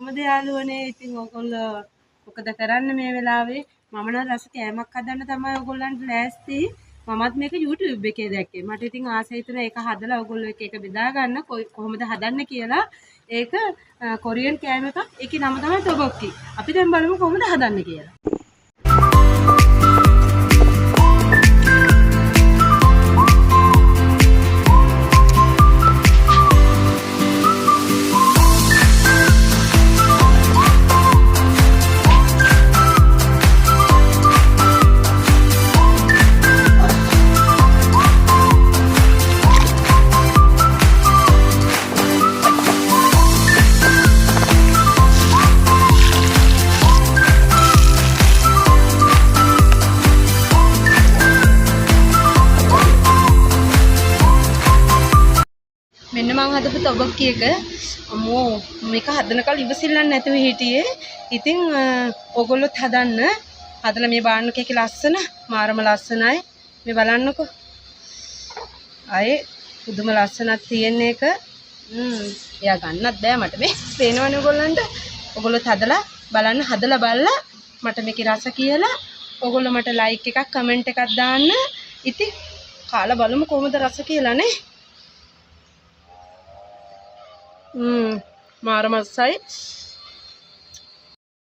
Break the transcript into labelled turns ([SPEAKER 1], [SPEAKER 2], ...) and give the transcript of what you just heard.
[SPEAKER 1] මොකද යාළුවනේ ඉතින් ඔයගොල්ලෝ මොකද කරන්න මේ වෙලාවේ මම නම් රස කෑමක් හදන්න තමයි ඔයගොල්ලන්ට ලෑස්ති මමත් මේක YouTube එකේ දැක්කේ මට ඉතින් ආසයි හිතුණා ඒක හදලා ඔයගොල්ලෝ එක එක බෙදා ගන්න කොහොමද හදන්න කියලා ඒක කොරියන් කෑම එකක් ඒකේ නම තමයි තොබොක්කි අපි දැන් බලමු කොහොමද හදන්න කියලා මෙන්න මං හදපු තොබොක්කි එක අම්මෝ මේක හදනකල් ඉවසිල්ලක් නැතුව හිටියේ. ඉතින් ඔයගොල්ලොත් හදන්න. හදලා මේ බාන්නක එකේ ලස්සන මාරම ලස්සනයි. මේ බලන්නකෝ. ආයේ පුදුම ලස්සනක් තියෙන එක. එයා ගන්නත් බෑ මට මේ. පේනවනේ ඔයගොල්ලන්ට. ඔයගොල්ලොත් හදලා බලන්න හදලා බලලා මට මේකේ රස කියලා ඔයගොල්ලෝ මට ලයික් එකක් කමෙන්ට් එකක් දාන්න. ඉතින් කාලා බලමු කොහොමද රස කියලා නේ. මාරමස්සයි